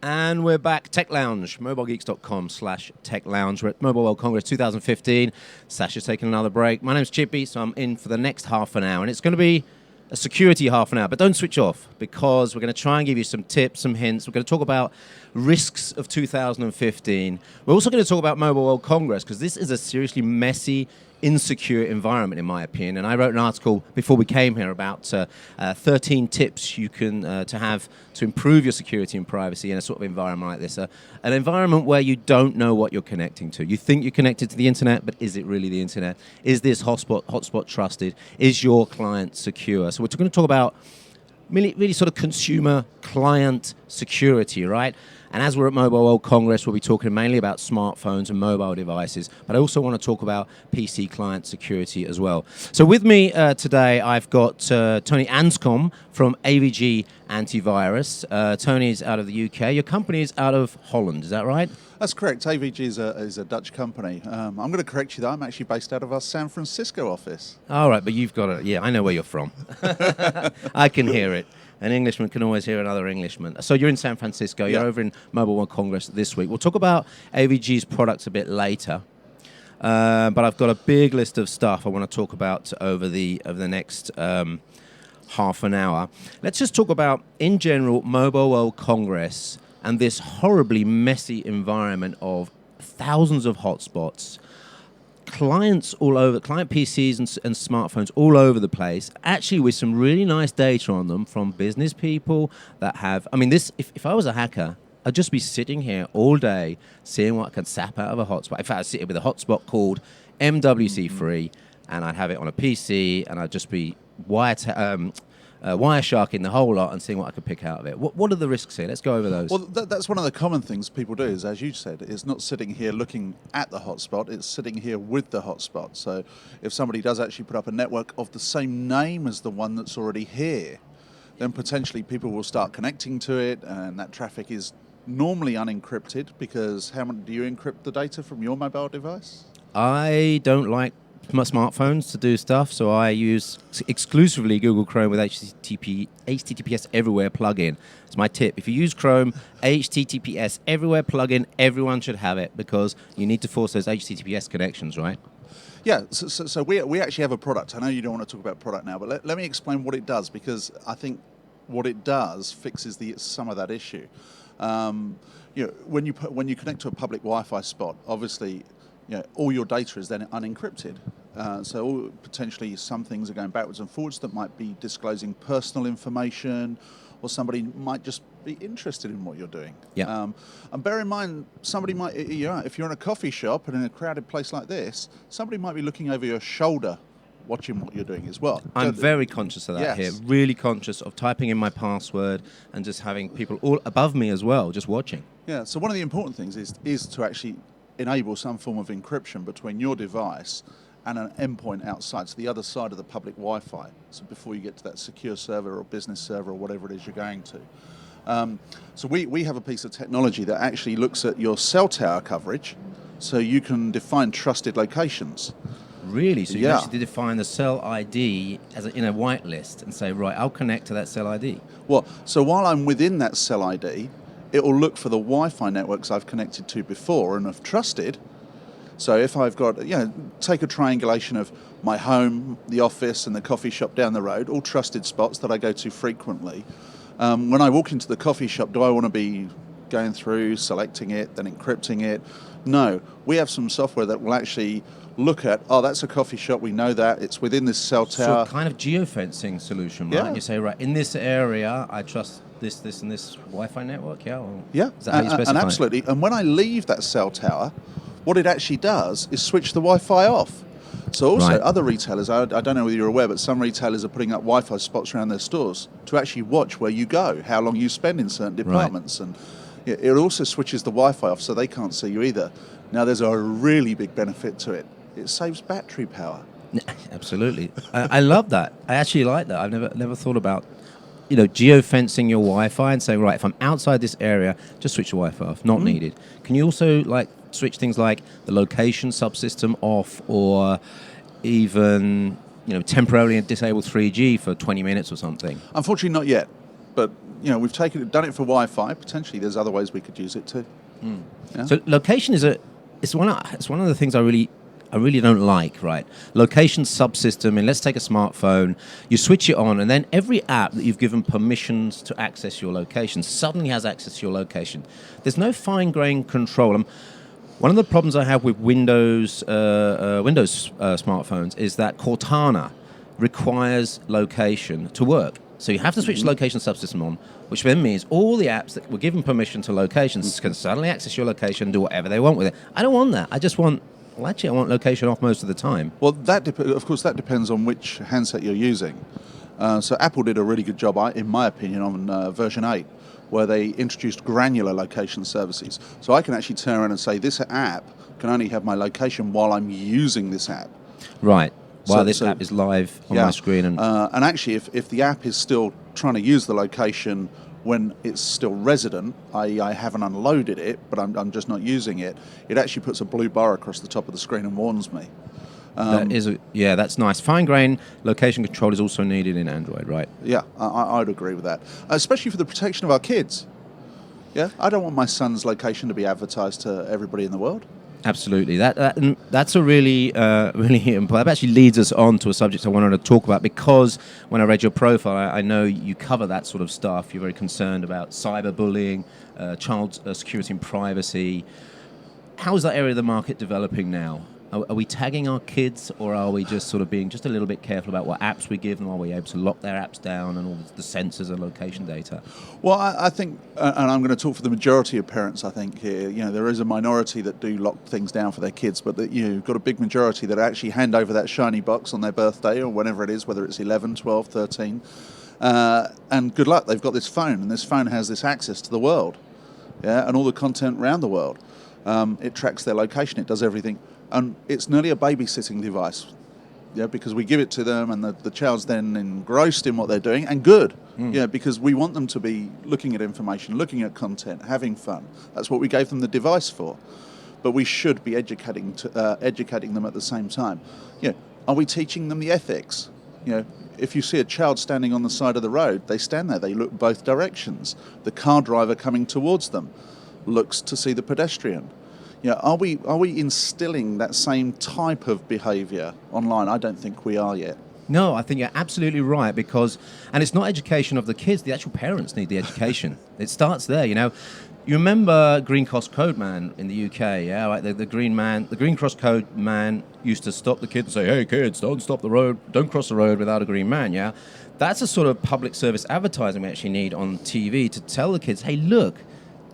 And we're back. TechLounge, mobilegeeks.com/TechLounge. We're at Mobile World Congress 2015. Sasha's taking another break. My name's Chippy, so I'm in for the next half an hour. And it's going to be a security half an hour. But don't switch off, because we're going to try and give you some tips, some hints. We're going to talk about risks of 2015. We're also going to talk about Mobile World Congress, because this is a seriously messy, insecure environment, in my opinion. And I wrote an article before we came here about 13 tips you can to have to improve your security and privacy in a sort of environment like this. An environment where you don't know what you're connecting to. You think you're connected to the internet, but is it really the internet? Is this hotspot trusted? Is your client secure? So we're going to talk about really sort of consumer client security, right? And as we're at Mobile World Congress, we'll be talking mainly about smartphones and mobile devices, but I also want to talk about PC client security as well. So with me today, I've got Tony Anscombe from AVG Antivirus. Tony's out of the UK. Your company is out of Holland, is that right? That's correct. AVG is a Dutch company. I'm going to correct you, though. I'm actually based out of our San Francisco office. All right, but you've got a... Yeah, I know where you're from. I can hear it. An Englishman can always hear another Englishman. So you're in San Francisco. You're over in Mobile World Congress this week. We'll talk about AVG's products a bit later. But I've got a big list of stuff I want to talk about over the next half an hour. Let's just talk about, in general, Mobile World Congress and this horribly messy environment of thousands of hotspots, clients all over, client PCs and smartphones all over the place, actually with some really nice data on them from business people that have, I mean, this, if I was a hacker, I'd just be sitting here all day seeing what I can sap out of a hotspot. In fact, I'd sit with a hotspot called MWC free, and I'd have it on a PC, and I'd just be Wiresharking the whole lot and seeing what I could pick out of it. What are the risks here? Let's go over those. Well, that's one of the common things people do is, as you said, is not sitting here looking at the hotspot, it's sitting here with the hotspot. So if somebody does actually put up a network of the same name as the one that's already here, then potentially people will start connecting to it, and that traffic is normally unencrypted, because how much do you encrypt the data from your mobile device? I don't like my smartphones to do stuff, so I use exclusively Google Chrome with HTTPS Everywhere plugin. It's my tip. If you use Chrome, HTTPS Everywhere plugin, everyone should have it, because you need to force those HTTPS connections, right? Yeah, so we actually have a product. I know you don't want to talk about product now, but let me explain what it does, because I think what it does fixes some of that issue. When you connect to a public Wi-Fi spot, obviously, all your data is then unencrypted. So potentially some things are going backwards and forwards that might be disclosing personal information, or somebody might just be interested in what you're doing. Yeah. And bear in mind, somebody might, if you're in a coffee shop and in a crowded place like this, somebody might be looking over your shoulder watching what you're doing as well. I'm very conscious of that here, really conscious of typing in my password and just having people all above me as well, just watching. Yeah, so one of the important things is to actually enable some form of encryption between your device and an endpoint outside, so the other side of the public Wi-Fi, so before you get to that secure server or business server or whatever it is you're going to. So we have a piece of technology that actually looks at your cell tower coverage, so you can define trusted locations. Really? So you actually define the cell ID in a whitelist and say, right, I'll connect to that cell ID? Well, so while I'm within that cell ID, it will look for the Wi-Fi networks I've connected to before and have trusted. So if I've got, take a triangulation of my home, the office, and the coffee shop down the road, all trusted spots that I go to frequently. When I walk into the coffee shop, do I want to be going through, selecting it, then encrypting it? No. We have some software that will actually look at, that's a coffee shop, we know that, it's within this cell tower. So kind of geofencing solution, right? Yeah. You say, right, in this area, I trust this, and this Wi-Fi network, Yeah, is that how you specify and absolutely. it? And when I leave that cell tower, what it actually does is switch the Wi-Fi off. So also other retailers, I don't know whether you're aware, but some retailers are putting up Wi-Fi spots around their stores to actually watch where you go, how long you spend in certain departments. And it also switches the Wi-Fi off so they can't see you either. Now there's a really big benefit to it. It saves battery power. Absolutely. I love that. I actually like that. I've never thought about geofencing your Wi-Fi and saying, right, if I'm outside this area, just switch the Wi-Fi off, not needed. Can you also switch things like the location subsystem off, or even temporarily disable 3G for 20 minutes or something? Unfortunately not yet, but we've done it for Wi-Fi. Potentially, there's other ways we could use it too. Yeah? So location is it's one of the things I really don't like, right? Location subsystem, and let's take a smartphone, you switch it on, and then every app that you've given permissions to access your location suddenly has access to your location. There's no fine-grained control. One of the problems I have with Windows smartphones is that Cortana requires location to work. So you have to switch the location subsystem on, which then means all the apps that were given permission to locations can suddenly access your location and do whatever they want with it. I don't want that. I want location off most of the time. Well, of course, that depends on which handset you're using. So Apple did a really good job, in my opinion, on version 8, where they introduced granular location services. So I can actually turn around and say, this app can only have my location while I'm using this app. Right. While this app is live on my screen. And actually, if the app is still trying to use the location when it's still resident, i.e. I haven't unloaded it, but I'm just not using it, it actually puts a blue bar across the top of the screen and warns me. That's nice. Fine-grained location control is also needed in Android, right? Yeah, I'd agree with that, especially for the protection of our kids. Yeah, I don't want my son's location to be advertised to everybody in the world. Absolutely. That's a really important point. That actually leads us on to a subject I wanted to talk about, because when I read your profile, I know you cover that sort of stuff. You're very concerned about cyberbullying, child security and privacy. How is that area of the market developing now? Are we tagging our kids, or are we just sort of being just a little bit careful about what apps we give them? Are we able to lock their apps down and all the sensors and location data? Well, I think, and I'm going to talk for the majority of parents, I think here, there is a minority that do lock things down for their kids, but that you've got a big majority that actually hand over that shiny box on their birthday or whenever it is, whether it's 11, 12, 13. And good luck, they've got this phone, and this phone has this access to the world, and all the content around the world. It tracks their location, it does everything. And it's nearly a babysitting device, because we give it to them, and the child's then engrossed in what they're doing, and good, because we want them to be looking at information, looking at content, having fun. That's what we gave them the device for. But we should be educating them at the same time. Are we teaching them the ethics? If you see a child standing on the side of the road, they stand there, they look both directions. The car driver coming towards them looks to see the pedestrian. Are we instilling that same type of behaviour online? I don't think we are yet. No, I think you're absolutely right, and it's not education of the kids, the actual parents need the education. It starts there, You remember Green Cross Code Man in the UK, yeah? Like the Green Cross Code Man used to stop the kids and say, hey kids, don't cross the road without a green man, yeah? That's a sort of public service advertising we actually need on TV to tell the kids, hey, look,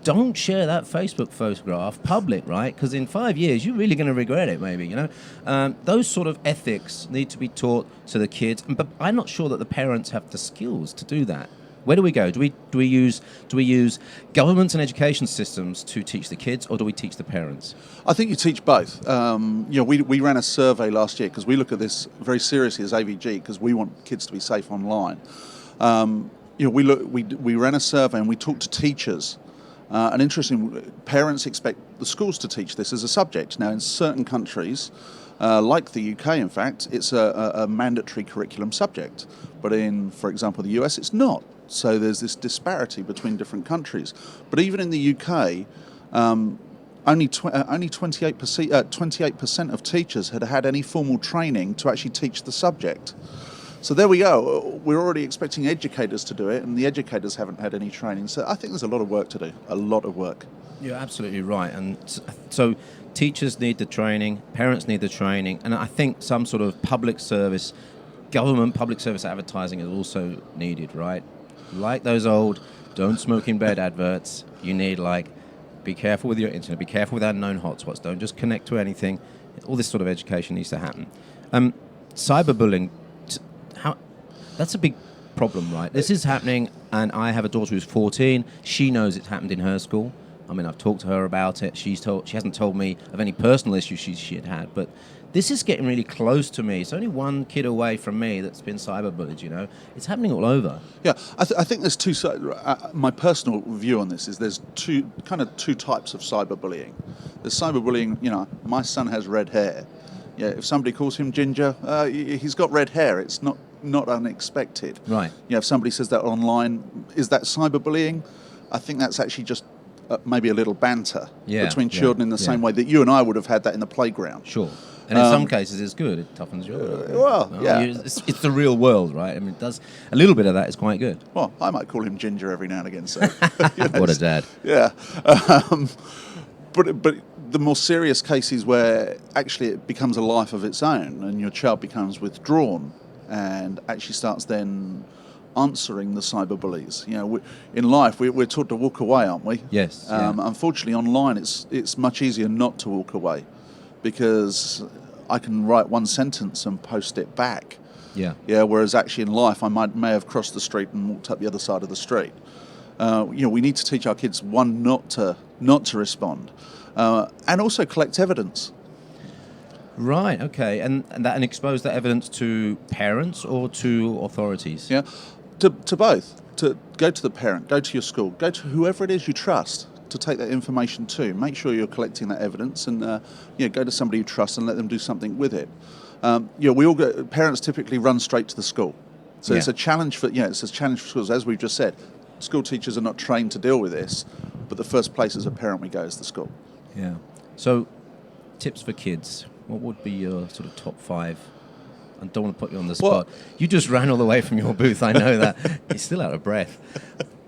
don't share that Facebook photograph public, right? Because in 5 years, you're really going to regret it, maybe, Those sort of ethics need to be taught to the kids, but I'm not sure that the parents have the skills to do that. Where do we go? Do we use governments and education systems to teach the kids, or do we teach the parents? I think you teach both. We ran a survey last year, because we look at this very seriously as AVG, because we want kids to be safe online. We ran a survey and we talked to teachers. And interesting, parents expect the schools to teach this as a subject. Now, in certain countries, like the UK, in fact, it's a mandatory curriculum subject. But in, for example, the US, it's not. So there's this disparity between different countries. But even in the UK, only 28% of teachers had any formal training to actually teach the subject. So there we go. We're already expecting educators to do it, and the educators haven't had any training. So I think there's a lot of work to do, a lot of work. You're absolutely right. And so teachers need the training, parents need the training, and I think some sort of public service advertising is also needed, right? Like those old don't smoke in bed adverts, you need be careful with your internet, be careful with unknown hotspots, don't just connect to anything. All this sort of education needs to happen. Cyberbullying, that's a big problem, right? This is happening, and I have a daughter who's 14. She knows it's happened in her school. I mean, I've talked to her about it. She hasn't told me of any personal issues she had, but this is getting really close to me. It's only one kid away from me that's been cyberbullied, It's happening all over. Yeah, I think there's two sides. My personal view on this is there's two types of cyberbullying. There's cyberbullying, my son has red hair. Yeah, if somebody calls him Ginger, he's got red hair. It's not not unexpected. Right. If somebody says that online, is that cyberbullying? I think that's actually just maybe a little banter between children in the same way that you and I would have had that in the playground. Sure. And in some cases, it's good. It toughens you up. It's the real world, right? I mean, it does a little bit of that is quite good. Well, I might call him Ginger every now and again. So, what a dad. Yeah. But the more serious cases where actually it becomes a life of its own and your child becomes withdrawn and actually starts then answering the cyberbullies. In life, we're taught to walk away, aren't we? Yes. Unfortunately, online, it's much easier not to walk away because I can write one sentence and post it back. Yeah. Whereas actually in life, I may have crossed the street and walked up the other side of the street. We need to teach our kids, one, not to respond, and also collect evidence. Right. Okay. And expose that evidence to parents or to authorities. Yeah. To both. To go to the parent, go to your school, go to whoever it is you trust to take that information to. Make sure you're collecting that evidence and go to somebody you trust and let them do something with it. Parents typically run straight to the school. So it's a challenge for schools, as we've just said. School teachers are not trained to deal with this, but the first place as a parent we go is the school. Yeah. So, tips for kids. What would be your sort of top 5? I don't want to put you on the spot. You just ran all the way from your booth, I know that. You're still out of breath.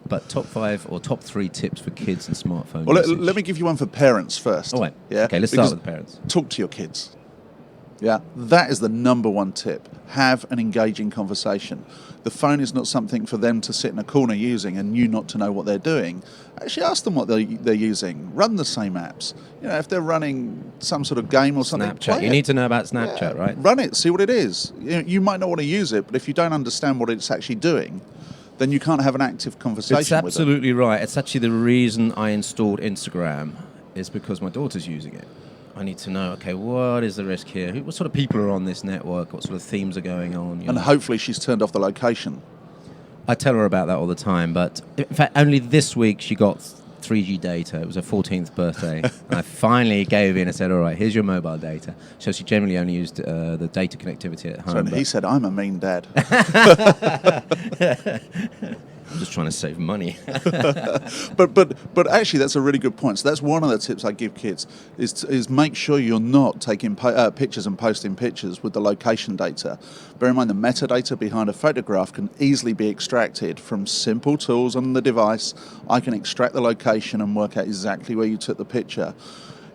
But top 5 or top 3 tips for kids and smartphone usage. Let me give you one for parents first. All right. Yeah? Okay, let's start with the parents. Talk to your kids. Yeah, that is the number one tip. Have an engaging conversation. The phone is not something for them to sit in a corner using and you not to know what they're doing. Actually ask them what they're using. Run the same apps. If they're running some sort of game or something, Snapchat. You need to know about Snapchat, right? Run it, see what it is. You might not want to use it, but if you don't understand what it's actually doing, then you can't have an active conversation with them. It's absolutely right. It's actually the reason I installed Instagram is because my daughter's using it. I need to know, okay, what is the risk here? What sort of people are on this network? What sort of themes are going on? And hopefully she's turned off the location. I tell her about that all the time, but in fact, only this week she got 3G data. It was her 14th birthday. And I finally gave in and said, all right, here's your mobile data. So she generally only used the data connectivity at home. So he said, I'm a mean dad. I'm just trying to save money. but actually, that's a really good point. So that's one of the tips I give kids is make sure you're not taking pictures and posting pictures with the location data. Bear in mind the metadata behind a photograph can easily be extracted from simple tools on the device. I can extract the location and work out exactly where you took the picture.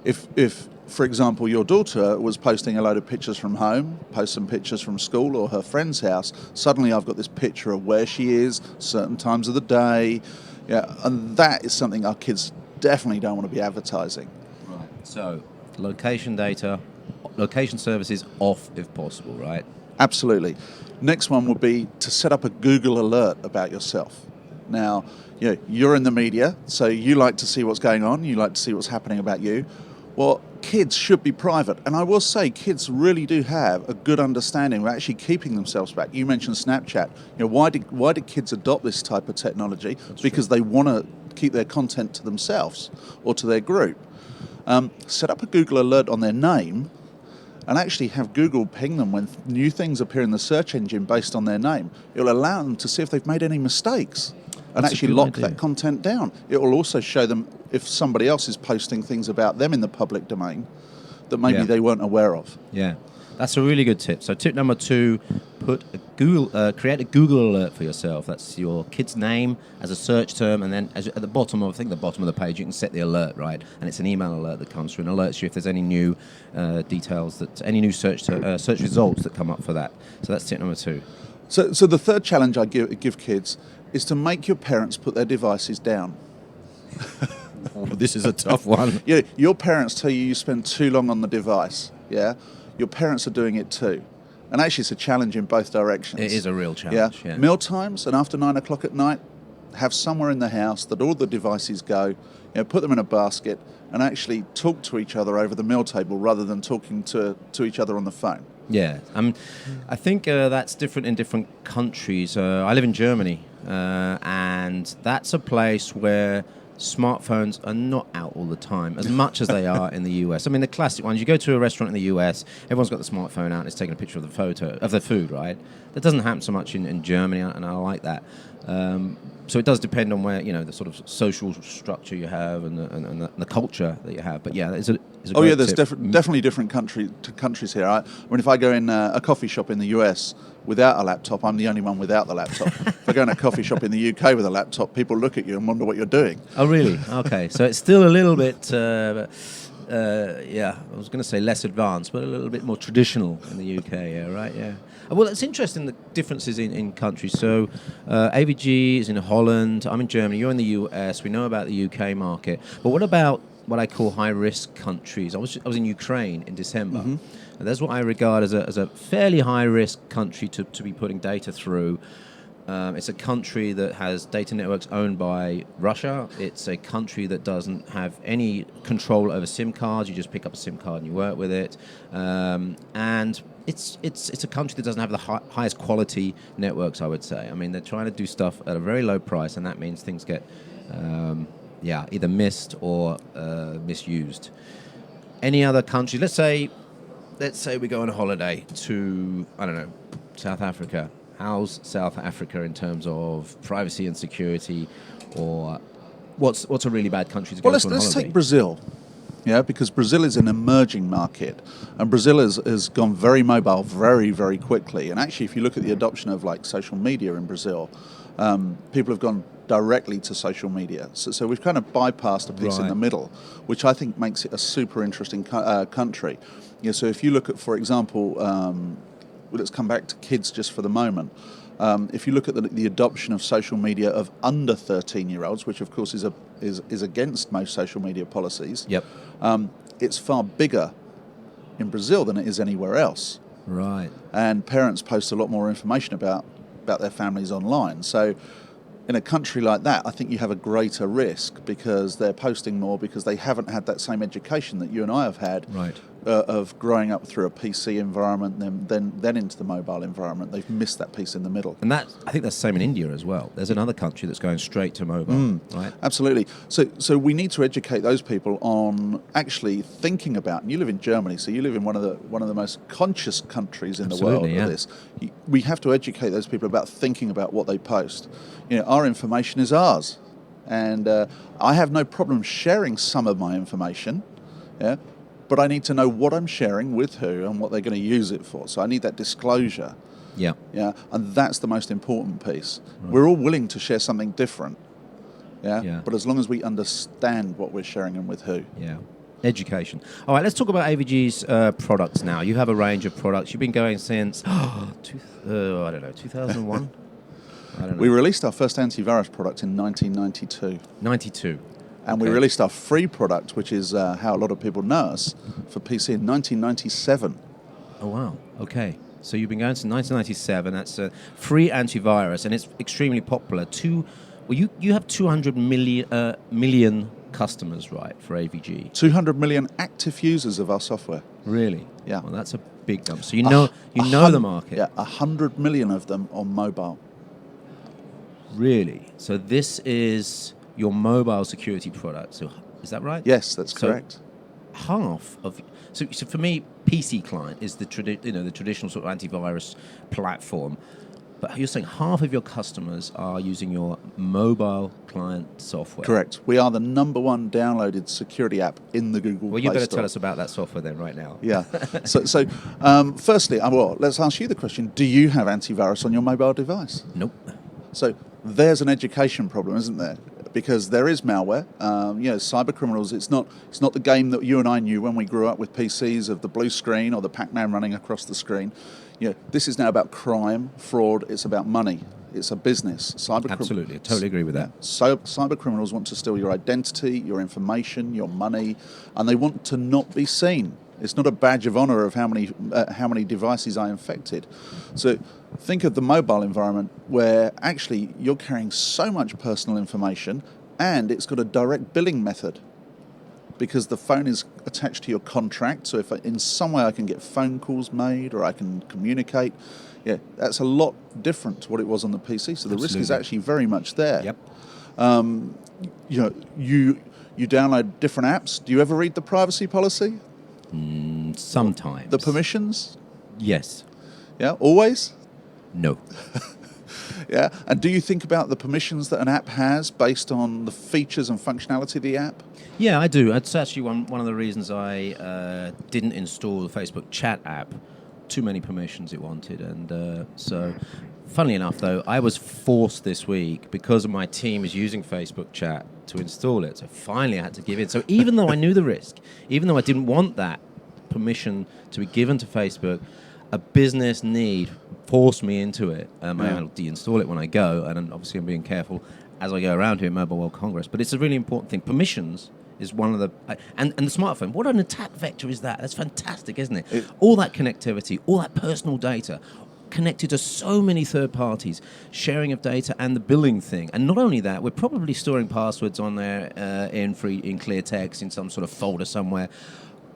If for example, your daughter was posting a load of pictures from home, post some pictures from school or her friend's house, suddenly I've got this picture of where she is, certain times of the day, and that is something our kids definitely don't want to be advertising. Right. So, location data, location services off if possible, right? Absolutely. Next one would be to set up a Google alert about yourself. Now, you're in the media, so you like to see what's going on, you like to see what's happening about you. Well, kids should be private. And I will say kids really do have a good understanding of actually keeping themselves back. You mentioned Snapchat. Why did kids adopt this type of technology? That's because true. They want to keep their content to themselves or to their group. Set up a Google alert on their name and actually have Google ping them when new things appear in the search engine based on their name. It'll allow them to see if they've made any mistakes. And That's actually lock that content down. It will also show them if somebody else is posting things about them in the public domain that maybe they weren't aware of. Yeah, that's a really good tip. So tip number 2, create a Google alert for yourself. That's your kid's name as a search term, and then at the bottom of the page, you can set the alert, right? And it's an email alert that comes through and alerts you if there's any new details, any new search results that come up for that. So that's tip number 2. So the third challenge I give kids is to make your parents put their devices down. Oh, this is a tough one. Your parents tell you spend too long on the device. Yeah, your parents are doing it too, and actually it's a challenge in both directions. It is a real challenge. Yeah. Meal times and after 9 o'clock at night, have somewhere in the house that all the devices go. Put them in a basket and actually talk to each other over the meal table rather than talking to each other on the phone. Yeah, I think that's different in different countries. I live in Germany, and that's a place where smartphones are not out all the time as much as they are in the US. I mean, the classic ones, you go to a restaurant in the US, everyone's got the smartphone out and it's taking a picture of the photo of the food, right? That doesn't happen so much in Germany, and I like that. So it does depend on where, the sort of social structure you have and the culture that you have. But yeah, it's a great there's tip. definitely different countries here. I mean, if I go in a coffee shop in the US without a laptop, I'm the only one without the laptop. If I go in a coffee shop in the UK with a laptop, people look at you and wonder what you're doing. Oh, really? Okay. So it's still a little bit, I was going to say less advanced, but a little bit more traditional in the UK, right? Yeah. Well, it's interesting, the differences in countries. So AVG is in Holland, I'm in Germany, you're in the US, we know about the UK market. But what about what I call high-risk countries? I was in Ukraine in December, and that's what I regard as a fairly high-risk country to be putting data through. It's a country that has data networks owned by Russia. It's a country that doesn't have any control over SIM cards. You just pick up a SIM card and you work with it. And it's a country that doesn't have the highest quality networks, I would say. I mean, they're trying to do stuff at a very low price, and that means things get either missed or misused. Any other countries? Let's say we go on a holiday to, I don't know, South Africa. How's South Africa in terms of privacy and security, or what's a really bad country to go to on holiday? Let's take Brazil, because Brazil is an emerging market, and Brazil has gone very mobile very, very quickly. And actually, if you look at the adoption of like social media in Brazil, people have gone directly to social media. So we've kind of bypassed a piece in the middle, which I think makes it a super interesting country. So if you look at, for example, let's come back to kids just for the moment. If you look at the adoption of social media of under 13-year-olds, which of course is against most social media policies, it's far bigger in Brazil than it is anywhere else. Right. And parents post a lot more information about their families online. So in a country like that, I think you have a greater risk because they're posting more because they haven't had that same education that you and I have had. Right. Of growing up through a PC environment, then into the mobile environment. They've missed that piece in the middle. And I think that's the same in India as well. There's another country that's going straight to mobile, right? Absolutely. So we need to educate those people on actually thinking about. And you live in Germany, so you live in one of the most conscious countries in the world of this. We have to educate those people about thinking about what they post. Our information is ours, and I have no problem sharing some of my information. Yeah. But I need to know what I'm sharing with who and what they're going to use it for. So I need that disclosure. Yeah. And that's the most important piece. Right. We're all willing to share something different. Yeah. But as long as we understand what we're sharing and with who. Yeah. Education. All right, let's talk about AVG's products now. You have a range of products. You've been going since, 2001? I don't know. We released our first antivirus product in 1992. 92. And we released our free product, which is how a lot of people know us, for PC in 1997. Oh, wow. Okay. So you've been going since 1997. That's a free antivirus, and it's extremely popular. You have 200 million customers, right, for AVG? 200 million active users of our software. Really? Yeah. Well, that's a big number. So you know the market. Yeah, 100 million of them on mobile. Really? So this is your mobile security product. So is that right? Yes, that's correct. Half of so for me, PC client is the traditional sort of antivirus platform. But you're saying half of your customers are using your mobile client software. Correct. We are the number one downloaded security app in the Google Play Store. Well, you better tell us about that software then right now. Yeah. So firstly, let's ask you the question: do you have antivirus on your mobile device? Nope. So there's an education problem, isn't there? Because there is malware. Cyber criminals. It's not the game that you and I knew when we grew up with PCs of the blue screen or the Pac-Man running across the screen. This is now about crime, fraud. It's about money. It's a business. Absolutely, I totally agree with that. So cyber criminals want to steal your identity, your information, your money, and they want to not be seen. It's not a badge of honor of how many devices I infected. So think of the mobile environment where actually you're carrying so much personal information, and it's got a direct billing method because the phone is attached to your contract. So if in some way I can get phone calls made or I can communicate, that's a lot different to what it was on the PC. So the risk is actually very much there. Yep. You download different apps. Do you ever read the privacy policy? Sometimes. The permissions? Yes. Yeah, always? No. Yeah, and do you think about the permissions that an app has based on the features and functionality of the app? Yeah, I do. It's actually one of the reasons I didn't install the Facebook chat app. Too many permissions it wanted. And so, funnily enough, though, I was forced this week, because of my team is using Facebook chat, to install it. So finally I had to give in. So even though I knew the risk, even though I didn't want that permission to be given to Facebook, a business need forced me into it. I'll deinstall it when I go, and obviously I'm being careful as I go around here at Mobile World Congress. But it's a really important thing. Permissions is one of the... And the smartphone, what an attack vector is that? That's fantastic, isn't it? All that connectivity, all that personal data, connected to so many third parties, sharing of data and the billing thing. And not only that, we're probably storing passwords on there in clear text in some sort of folder somewhere.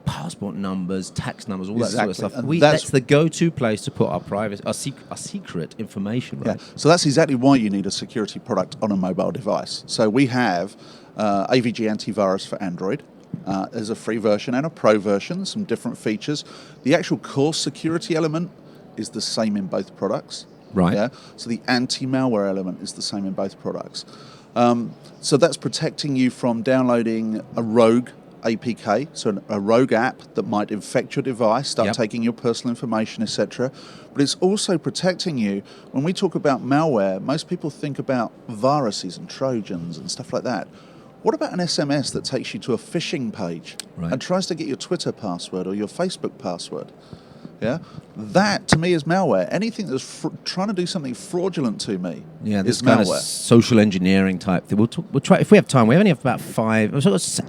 Passport numbers, tax numbers, all that sort of stuff. That's the go-to place to put our secret information, right? Yeah. So that's exactly why you need a security product on a mobile device. So we have AVG antivirus for Android. There's a free version and a pro version, some different features. The actual core security element is the same in both products. Right. Yeah. So the anti-malware element is the same in both products. So that's protecting you from downloading a rogue APK, so a rogue app that might infect your device, start taking your personal information, etc. But it's also protecting you. When we talk about malware, most people think about viruses and Trojans and stuff like that. What about an SMS that takes you to a phishing page and tries to get your Twitter password or your Facebook password? Yeah, that to me is malware. Anything that's trying to do something fraudulent to me this is kind malware. Of social engineering type thing. We'll try if we have time. We only have about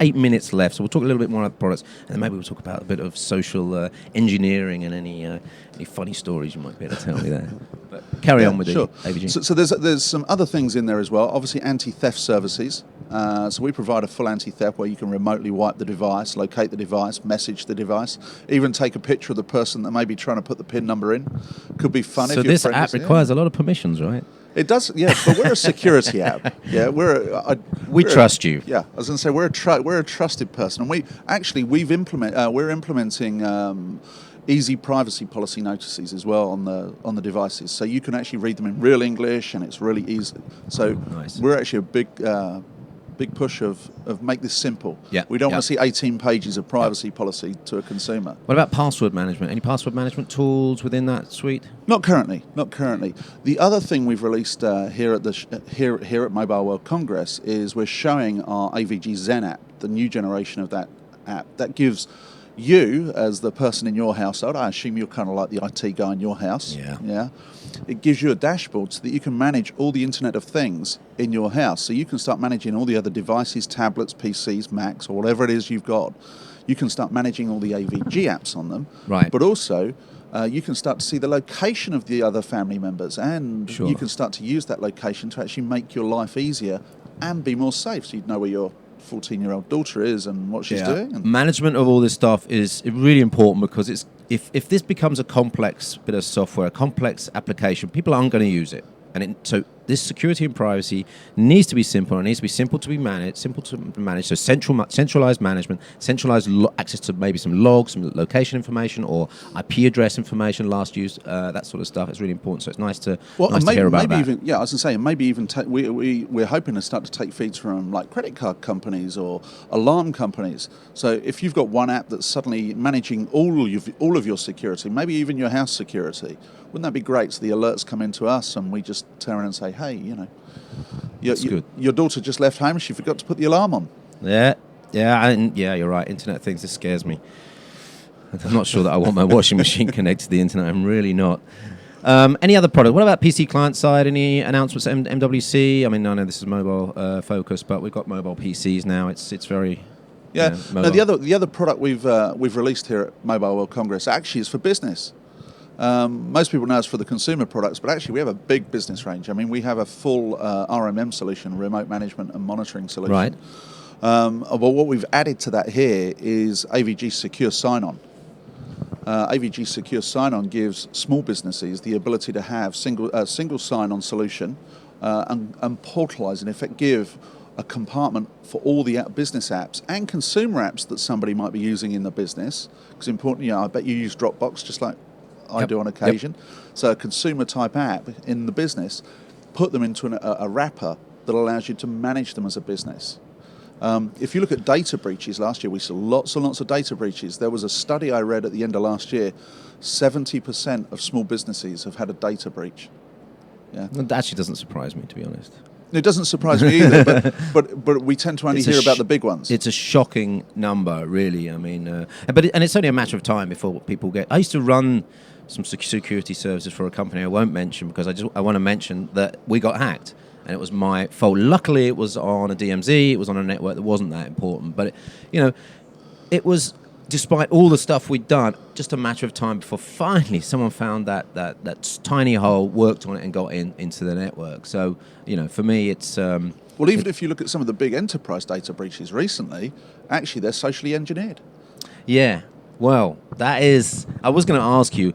8 minutes left, so we'll talk a little bit more about the products, and then maybe we'll talk about a bit of social engineering and any funny stories you might be able to tell me there. But carry on with the AVG. So there's some other things in there as well. Obviously, anti-theft services. So we provide a full anti-theft where you can remotely wipe the device, locate the device, message the device, even take a picture of the person that may be trying to put the PIN number in. Could be fun. So if your this app requires a lot of permissions, right? It does, yeah. But we're a security app. Yeah, we trust you. Yeah, I was going to say we're a trusted person, and we're implementing easy privacy policy notices as well on the devices, so you can actually read them in real English, and it's really easy. So we're actually a big push of make this simple. Yeah. We don't want to see 18 pages of privacy policy to a consumer. What about password management? Any password management tools within that suite? Not currently. The other thing we've released here at Mobile World Congress is we're showing our AVG Zen app, the new generation of that app that gives you, as the person in your household, I assume you're kind of like the IT guy in your house. Yeah. It gives you a dashboard so that you can manage all the Internet of Things in your house. So you can start managing all the other devices, tablets, PCs, Macs, or whatever it is you've got. You can start managing all the AVG apps on them. Right. But also, you can start to see the location of the other family members, and you can start to use that location to actually make your life easier and be more safe. So you'd know where your 14-year-old daughter is and what she's doing. Management of all this stuff is really important, because it's if this becomes a complex bit of software, a complex application, people aren't going to use it. And so this security and privacy needs to be simple. It needs to be simple to be managed, So centralized management, centralized access to maybe some logs, some location information, or IP address information, last use, that sort of stuff. It's really important. So it's nice to hear about that. Even, I was going to say, maybe even we're hoping to start to take feeds from like credit card companies or alarm companies. So if you've got one app that's suddenly managing all of your security, maybe even your house security, wouldn't that be great? So the alerts come into us, and we just turn around and say, hey, your daughter just left home, she forgot to put the alarm on. Yeah, you're right. Internet of Things, this scares me. I'm not sure that I want my washing machine connected to the internet. I'm really not. Any other product? What about PC client side? Any announcements at MWC? I mean, I know this is mobile focused, but we've got mobile PCs now. It's very... Yeah. No, the other product we've released here at Mobile World Congress actually is for business. Most people know us for the consumer products, but actually we have a big business range. I mean, we have a full RMM solution, remote management and monitoring solution. Right. But what we've added to that here is AVG Secure Sign-On. AVG Secure Sign-On gives small businesses the ability to have single sign-on solution and portalize, in effect, give a compartment for all the business apps and consumer apps that somebody might be using in the business. Because important, I bet you use Dropbox just like I do on occasion. So a consumer type app in the business, put them into a wrapper that allows you to manage them as a business. If you look at data breaches last year, we saw lots and lots of data breaches. There was a study I read at the end of last year, 70% of small businesses have had a data breach. Yeah. That actually doesn't surprise me, to be honest. It doesn't surprise me either, but we tend to only hear about the big ones. It's a shocking number, really. I mean, and it's only a matter of time before people get... I used to run some security services for a company I won't mention because I want to mention that we got hacked. And it was my fault. Luckily, it was on a DMZ. It was on a network that wasn't that important. But, it was, despite all the stuff we'd done, just a matter of time before finally someone found that tiny hole, worked on it, and got into the network. So, for me, it's... well, even if you look at some of the big enterprise data breaches recently, actually, they're socially engineered. Yeah. Well, that is... I was going to ask you...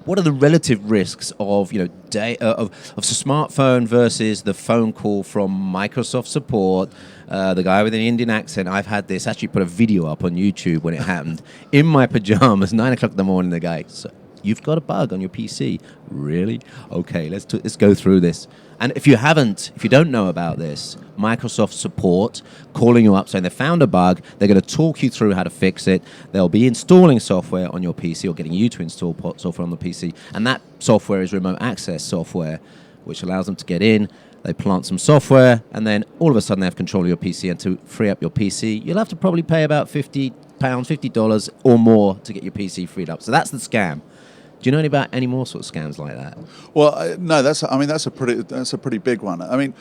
what are the relative risks of, of a smartphone versus the phone call from Microsoft support, the guy with an Indian accent? I've had this, actually put a video up on YouTube when it happened, in my pajamas, 9 o'clock in the morning, the guy, so you've got a bug on your PC. Really? Okay, let's go through this. And if you don't know about this, Microsoft support calling you up saying they found a bug, they're going to talk you through how to fix it. They'll be installing software on your PC or getting you to install software on the PC. And that software is remote access software, which allows them to get in. They plant some software, and then all of a sudden they have control of your PC. And to free up your PC, you'll have to probably pay about $50 or more to get your PC freed up. So that's the scam. Do you know about any more sort of scams like that? Well, no. That's a pretty big one. I mean,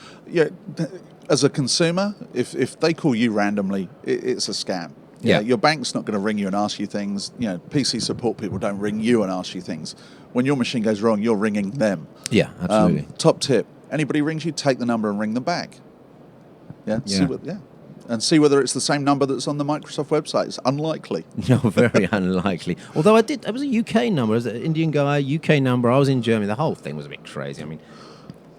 as a consumer, if they call you randomly, it's a scam. Yeah. Your bank's not going to ring you and ask you things. PC support people don't ring you and ask you things. When your machine goes wrong, you're ringing them. Yeah, absolutely. Top tip: anybody rings you, take the number and ring them back. Yeah. And see whether it's the same number that's on the Microsoft website. It's unlikely. No, very unlikely. Although it was a UK number, it was an Indian guy, UK number. I was in Germany. The whole thing was a bit crazy. I mean,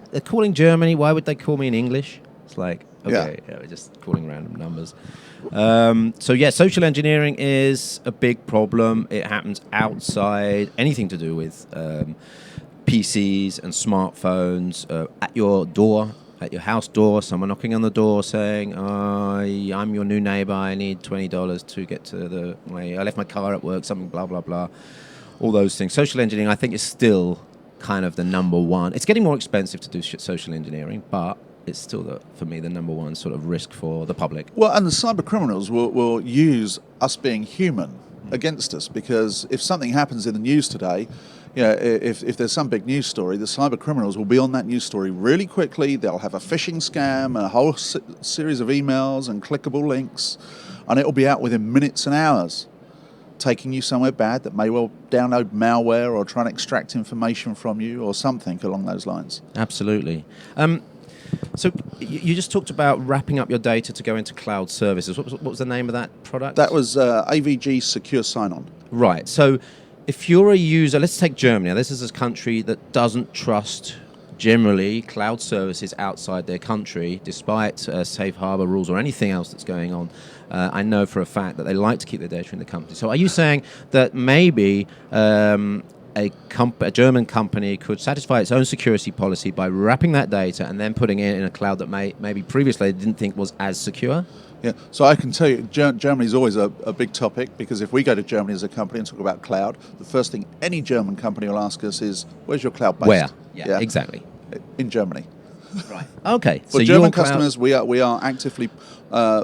they're calling Germany. Why would they call me in English? It's like, okay, we're just calling random numbers. Social engineering is a big problem. It happens outside anything to do with PCs and smartphones, at your door. At your house door, someone knocking on the door saying, I'm your new neighbor, I need $20 to get to the way, I left my car at work, something blah, blah, blah. All those things. Social engineering, I think, is still kind of the number one. It's getting more expensive to do social engineering, but it's still, for me, the number one sort of risk for the public. Well, and the cyber criminals will use us being human against us, because if something happens in the news today, if there's some big news story, the cyber criminals will be on that news story really quickly. They'll have a phishing scam, a whole series of emails and clickable links, and it'll be out within minutes and hours, taking you somewhere bad that may well download malware or try and extract information from you or something along those lines. Absolutely. So you just talked about wrapping up your data to go into cloud services. What was the name of that product? That was AVG Secure Sign-On. Right. So if you're a user, let's take Germany. Now, this is a country that doesn't trust, generally, cloud services outside their country, despite safe harbor rules or anything else that's going on. I know for a fact that they like to keep their data in the country. So are you saying that maybe a German company could satisfy its own security policy by wrapping that data and then putting it in a cloud that maybe previously they didn't think was as secure? Yeah, so I can tell you, Germany is always a big topic, because if we go to Germany as a company and talk about cloud, the first thing any German company will ask us is, where's your cloud based? Where? Yeah, exactly. In Germany. Right. Okay. For German customers, we are actively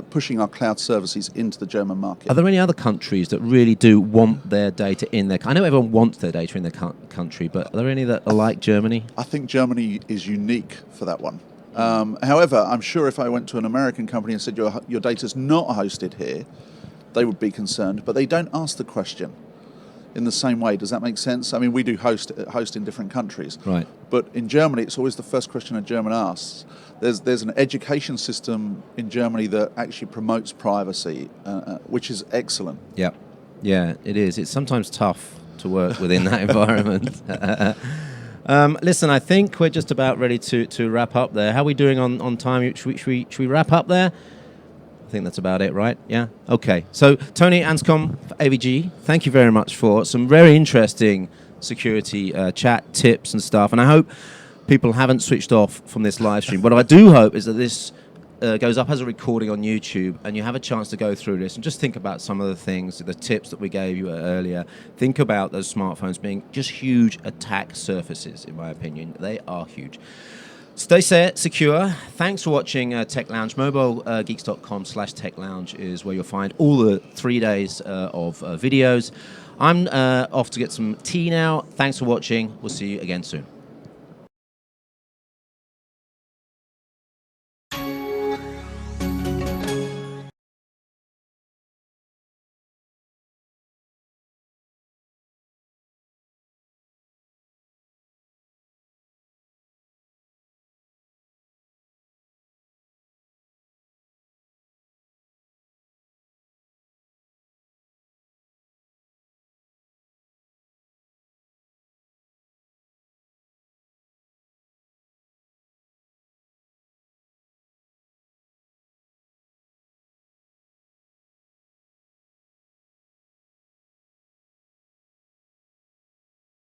pushing our cloud services into the German market. Are there any other countries that really do want their data in their... I know everyone wants their data in their country, but are there any that are like Germany? I think Germany is unique for that one. However, I'm sure if I went to an American company and said your data's not hosted here, they would be concerned, but they don't ask the question in the same way. Does that make sense? I mean, we do host in different countries. Right. But in Germany, it's always the first question a German asks. There's an education system in Germany that actually promotes privacy, which is excellent. Yeah. Yeah, it is. It's sometimes tough to work within that environment. Listen, I think we're just about ready to wrap up there. How are we doing on time? Should we wrap up there? I think that's about it, right? Yeah? Okay. So, Tony Anscombe for AVG, thank you very much for some very interesting security chat, tips and stuff. And I hope people haven't switched off from this live stream. What I do hope is that this goes up as a recording on YouTube, and you have a chance to go through this and just think about some of the things, the tips that we gave you earlier. Think about those smartphones being just huge attack surfaces, in my opinion. They are huge. Stay secure. Thanks for watching TechLounge. Mobilegeeks.com/TechLounge is where you'll find all the 3 days of videos. I'm off to get some tea now. Thanks for watching. We'll see you again soon.